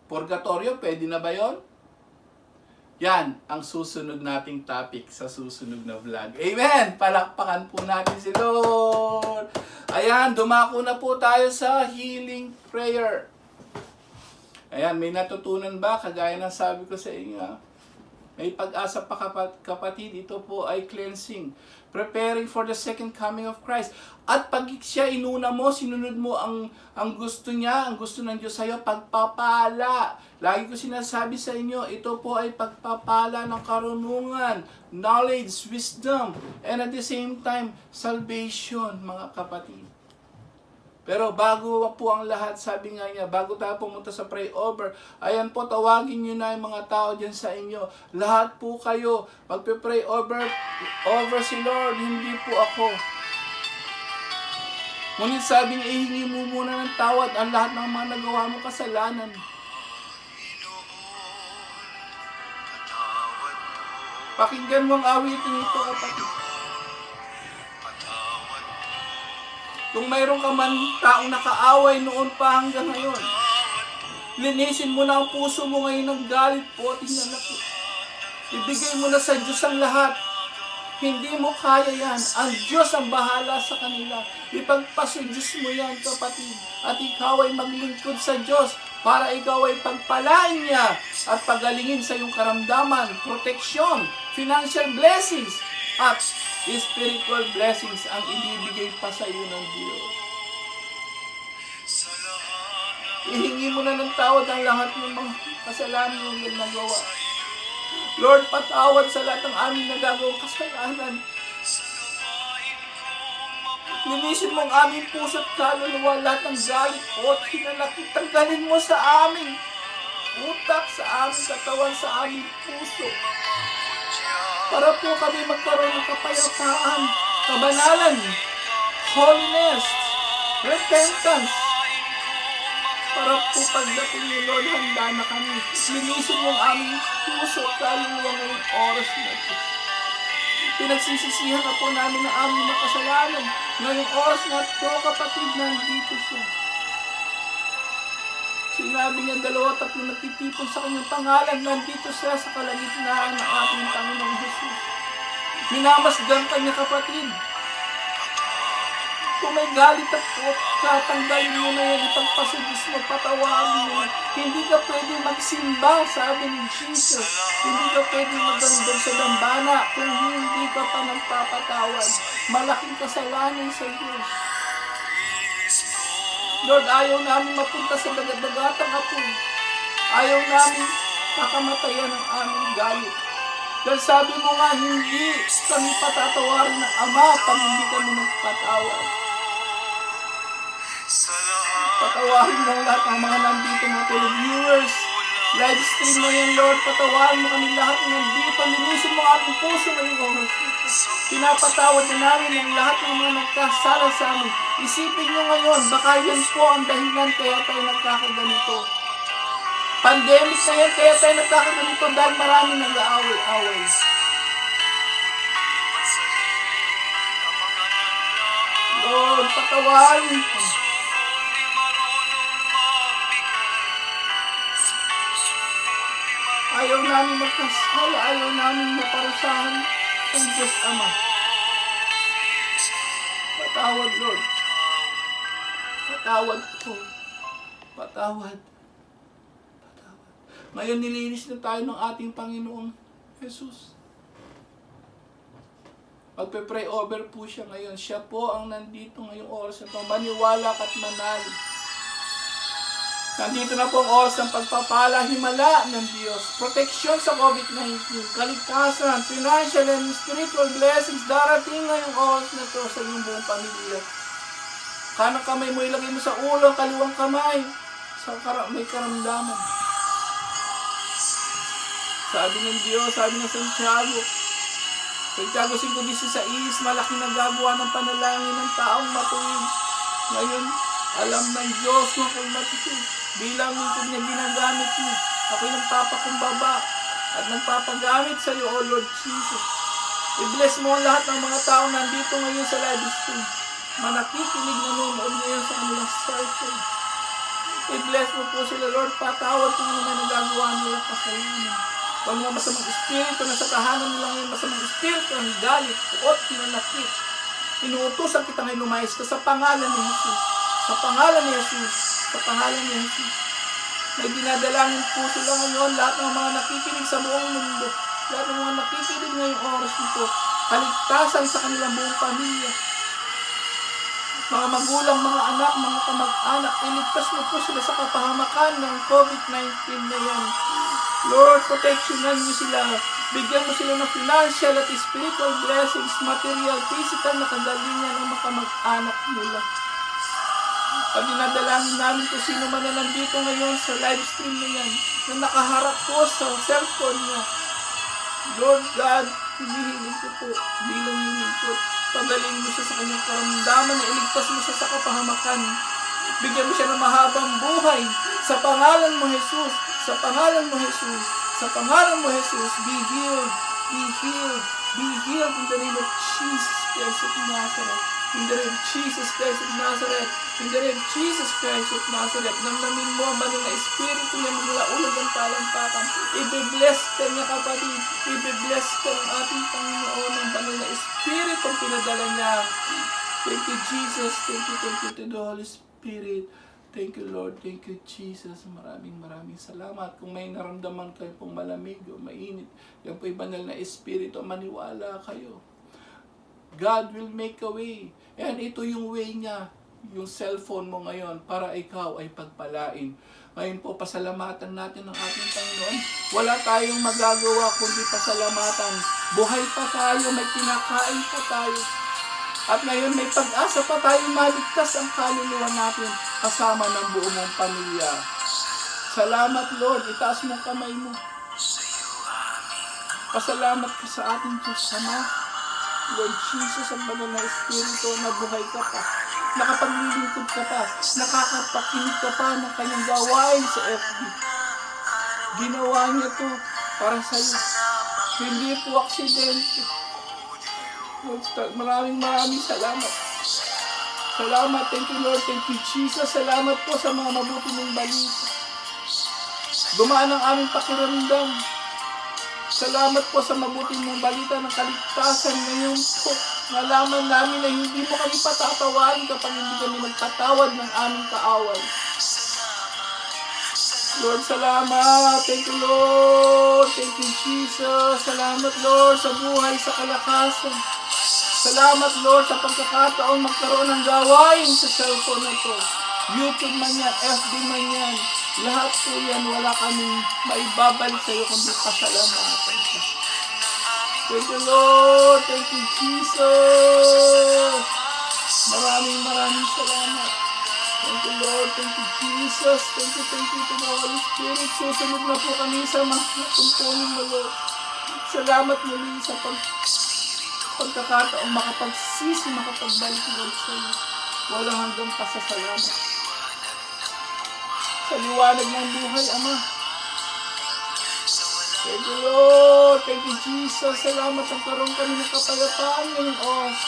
Purgatorio, pwede na ba yon? Yan ang susunod nating topic sa susunod na vlog. Amen! Palakpakan po natin si Lord. Ayan, dumako na po tayo sa healing prayer. Ayan, may natutunan ba? Kagaya ng sabi ko sa inyo, may pag-asa pa kapatid. Ito po ay cleansing. Preparing for the second coming of Christ. At pag siya inuna mo, sinunod mo ang gusto niya, ang gusto ng Diyos sa'yo, pagpapala. Lagi ko sinasabi sa inyo, ito po ay pagpapala ng karunungan, knowledge, wisdom, and at the same time, salvation, mga kapatid. Pero bago po ang lahat, sabi nga niya, bago tayo pumunta sa pray over, ayan po, tawagin nyo na yung mga tao dyan sa inyo. Lahat po kayo, magpe-pray over si Lord, hindi po ako. Ngunit sabi niya, ihingi mo muna ng tawad ang lahat ng mga nagawa mo kasalanan. Pakinggan mo ang awitin ito, kapatid. Kung mayroon ka man taong nakaaway noon pa hanggang ngayon, linisin mo na ang puso mo ngayon ng galit po at hinanakit. Ibigay mo na sa Diyos ang lahat. Hindi mo kaya yan. Ang Diyos ang bahala sa kanila. Ipagpasudiyos mo yan, kapatid. At ikaw ay maglingkod sa Diyos para ikaw ay pagpalain niya at pagalingin sa iyong karamdaman, proteksyon, financial blessings, at spiritual blessings ang ibibigay pa sa iyo ng Diyos. Ihingi mo na ng tawad ang lahat ng mga kasalanan mong ginagawa. Lord, patawad sa lahat ng aming nagagawang kasalanan. Linisin mo ang aming puso at kaluluwa, lahat ng galit o at hinanakit. Tanggalin mo sa aming utak, sa aming katawan, sa aming puso. Para po kami magkaroon ng kapayapaan, kabanalan, holiness, repentance. Para po pagdating ni Lord, handa na kami. Linisin mo ang aming puso at kaluluwa ngayong oras na ito. Pinagsisisihan na po namin ang aming makasalanan. Ngayong oras na ito, kapatid, nandito siya. Sinabi niya, 2-3 nagtitipon sa kanyang pangalan, nandito siya sa kalagitnaan ng ating Panginoong Jesus. Minamasdan ka niya, kapatid. Kung may galit at katanggalin mo na yan, ipagpasudis mo, patawarin mo. Hindi ka pwede magsimba, sabi ni Jesus. Hindi ka pwede magdandog sa dambana kung hindi ka pa nagpapatawad. Malaking kasalanan sa Diyos. Lord, ayaw namin mapunta sa dagat-dagatang apoy. Ayaw namin makamatayan ang aming galit. Dahil sabi mo nga, hindi kami patatawarin ng Ama pag hindi kami nagpatawad. Patawarin mo lahat ng mga nandito, mga televiewers. Live stream na yan, Lord. Patawarin mo kami lahat ng nandito. Linisin mo ating puso ngayong oras. Pinapatawad na namin ang lahat ng mga nagkasala sa amin. Isipin nyo ngayon, baka yan po ang dahilan kaya tayo nagkakaganito. Pandemic na yan, kaya tayo nagkakaganito dahil marami nag-aaway-away. Lord, patawarin mo. Ayaw namin magkasala, ayaw namin maparusahan ang Diyos Ama. Patawad, Lord. Patawad po. Patawad. Ngayon nilinis na tayo ng ating Panginoong Jesus. Magpe-pray over po siya ngayon. Siya po ang nandito ngayong oras na ito. Maniwala ka't manalig. Nandito na po ang oras ng pagpapala, himala ng Diyos. Proteksyon sa COVID-19. Kaligtasan, financial and spiritual blessings darating ngayong oras na ito sa iyong buong pamilya. Kanang kamay mo ilagay mo sa ulo, kaliwang kamay. May karamdaman. Sabi ng Diyos, sabi ng Santiago 5:16, malaki nagagawa ng panalangin ng taong matuwid. Ngayon, alam ng Diyos kung ako'y matuwid. Bilang lingkod niya ginagamit niya. Ako'y nagpapakumbaba at nagpapagamit sa iyo, O Lord Jesus. I-bless mo ang lahat ng mga taong nandito ngayon sa live stream. Manakikinig na nanonood ngayon sa kanilang cellphone. I-bless mo po sila, Lord. Patawad kung ano na nagagawa nila kasalanan. Huwag mga masamang espiritu na sa tahanan nila ngayon, masamang espiritu ng galit, puot, pinanakit. Inuutosan kita ngayon lumayas ka sa pangalan ni Jesus. Sa pangalan ni Jesus. Sa pangalan ni Jesus. May dinadalangin po sila ngayon, lahat ng mga nakikinig sa buong mundo, lahat ng mga nakikinig ngayong oras nito, kaligtasan sa kanilang buong pamilya. Mga magulang, mga anak, mga kamag-anak, iligtas mo po sila sa kapahamakan ng COVID-19 na yan. Lord, protectionan niyo sila. Bigyan mo sila ng financial at spiritual blessings, material, physical na kagalingan ng mga kamag-anak nila. Pag dinadalangin namin kung sino man na nandito ngayon sa live stream na yan, na nakaharap po sa cellphone niya. Lord God, hinihiling ko po bilang hinilingkod. Pagaling mo siya sa kanyang karamdaman na iligtas mo siya sa kapahamakan. Bigyan mo siya ng mahabang buhay. Sa pangalan mo, Jesus. Sa pangalan mo, Jesus. Sa pangalan mo, Jesus. Be healed. Be healed. Be healed in the name of Jesus Christ of Nazareth. In the name of Jesus Christ of Nazareth. In the name of Jesus Christ of Nazareth. Namnamin mo ang banal na espiritu niya mula ulag ang talampakan. Ibe-bless ka niya, kapatid. Ibe-bless ka ng ating Panginoon ang banal na espiritu ang pinadala niya. Thank you, Jesus. Thank you to the Holy Spirit. Thank you, Lord. Thank you, Jesus. Maraming salamat. Kung may naramdaman kayo pong malamig o mainit, yan po yung banal na espiritu, maniwala kayo. God will make a way. And ito yung way niya, yung cellphone mo ngayon, para ikaw ay pagpalain. Ngayon po, pasalamatan natin ang ating Panginoon. Wala tayong magagawa kundi pasalamatan. Buhay pa tayo, may kinakain pa tayo. At ngayon may pag-asa pa tayo maligtas ang kaluluwa natin kasama ng buong mong pamilya. Salamat, Lord. Itaas mong kamay mo. Pasalamat ka sa ating Diyos Ama. Lord Jesus, ang banal na espiritu, nabuhay ka pa. Nakapaglilingkod ka pa. Nakakapakinig ka pa ng kanyang gawain sa FB. Ginawa niya to para sa iyo. Hindi po aksidente. Lord, maraming salamat. Salamat. Thank you, Lord. Thank you, Jesus. Salamat po sa mga mabuti mong balita. Gumaan ang aming pakiramdam. Salamat po sa mabuti mong balita ng kaligtasan ngayon po. Nalaman namin na hindi mo kami patatawarin kapag hindi kami magpatawad ng aming kaaway. Lord, salamat. Thank you, Lord. Thank you, Jesus. Salamat, Lord, sa buhay, sa kalakasan. Salamat, Lord, sa pagkakataon magkaroon ng gawain sa cellphone na ito. YouTube man yan, FB man yan, lahat po yan, wala kaming maibabalik sa iyo kundi pasalamatan ka. Thank you, Lord. Thank you, Jesus. Maraming salamat. Thank you, Lord. Thank you, Jesus. Thank you to the Holy Spirit. Susunod na po kami sa mga tungkulin mo, Lord. Salamat muli sa pagkakataong makapagsisi, makapagbalik, Lord, sa iyo. Walang hanggang pasasalamat. Sa liwanag ng buhay, Ama. Thank you, Lord. Thank you, Jesus. Salamat ang karoon kami ng kapayapaan ngayong oras.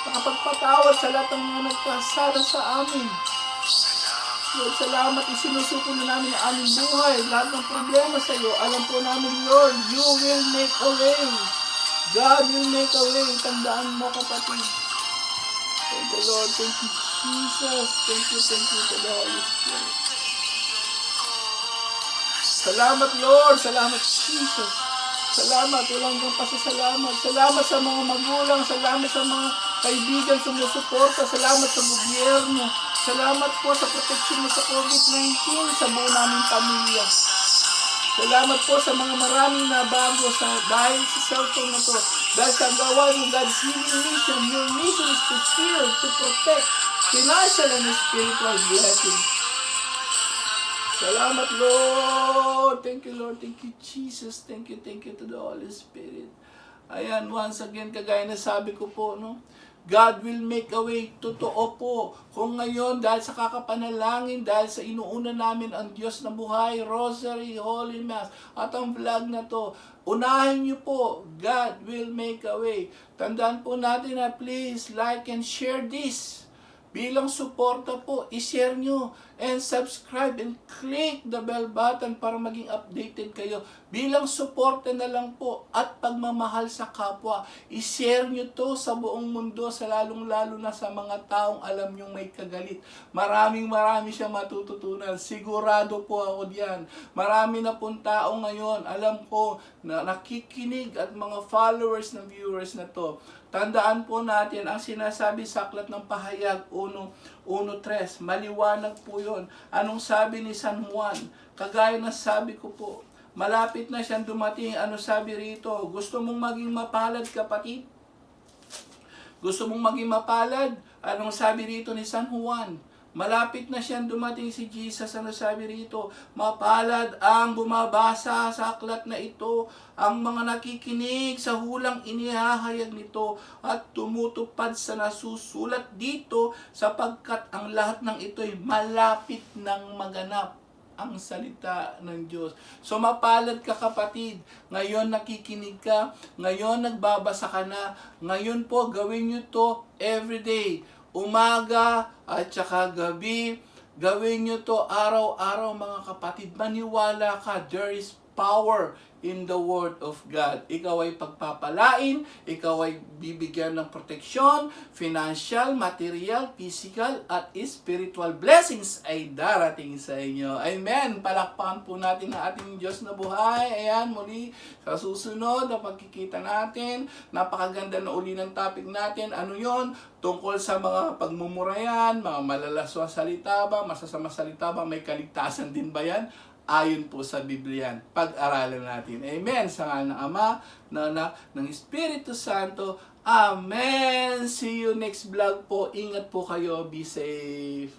Nakapagpatawad sa lahat ng mga nagkasala sa amin. Lord, salamat. Isinusuko na namin ang aming buhay. Lahat ng problema sa iyo. Alam po namin, Lord, you will make a way. God will make a way. Tandaan mo, kapatid. Thank you, Lord. Thank you, Jesus. Thank you to the Holy Spirit. Salamat, Lord. Salamat, Jesus. Salamat. Walang kang pasasalamat. Salamat sa mga magulang. Salamat sa mga kaibigan sumusuporta. Salamat sa gobyerno. Salamat po sa proteksyon mo sa COVID-19 sa buo naming pamilya. Salamat po sa mga maraming nabago dahil sa cellphone na to. Dahil sa gawa ng God's healing mission. Your mission is to heal, to protect financial and spiritual blessings. Salamat, Lord. Thank you, Lord. Thank you, Jesus. Thank you to the Holy Spirit. Ayan, once again, kagaya na sabi ko po, no? God will make a way. Totoo po. Kung ngayon, dahil sa kakapanalangin, dahil sa inuuna namin ang Diyos na buhay, Rosary, Holy Mass, at ang vlog na to, unahin niyo po, God will make a way. Tandaan po natin na please like and share this. Bilang suporta po, i-share nyo and subscribe and click the bell button para maging updated kayo. Bilang suporta na lang po at pagmamahal sa kapwa, i-share nyo to sa buong mundo, sa lalong-lalo na sa mga taong alam nyong may kagalit. Marami siya matututunan. Sigurado po ako diyan. Marami na pong tao ngayon, alam ko, na nakikinig at mga followers na viewers na to. Tandaan po natin ang sinasabi sa Aklat ng Pahayag 1:3. Maliwanag po yun. Anong sabi ni San Juan? Kagaya na sabi ko po, malapit na siyang dumating. Ano sabi rito? Gusto mong maging mapalad, kapatid? Gusto mong maging mapalad? Anong sabi rito ni San Juan? Malapit na siyang dumating si Jesus. Ano sabi rito? Mapalad ang bumabasa sa aklat na ito, ang mga nakikinig sa hulang inihahayag nito at tumutupad sa nasusulat dito, sapagkat ang lahat ng ito'y malapit ng maganap ang salita ng Diyos. So mapalad ka, kapatid. Ngayon nakikinig ka, ngayon nagbabasa ka na, ngayon po gawin nyo to everyday. Umaga at saka gabi, gawin nyo to araw-araw, mga kapatid. Maniwala ka, there is power in the Word of God. Ikaw ay pagpapalain, ikaw ay bibigyan ng proteksyon, financial, material, physical, at spiritual blessings ay darating sa inyo. Amen! Palakpakan po natin ang ating Diyos na buhay. Ayan, muli, sa susunod na pagkikita natin, napakaganda na uli ng topic natin. Ano yon? Tungkol sa mga pagmumurayan, mga malalaswa salita ba, masasama salita ba, may kaligtasan din ba yan? Ayon po sa Biblia, pag-aralan natin. Amen. Sa ngalan ng Ama, ng Anak, ng Espiritu Santo. Amen. See you next vlog po. Ingat po kayo. Be safe.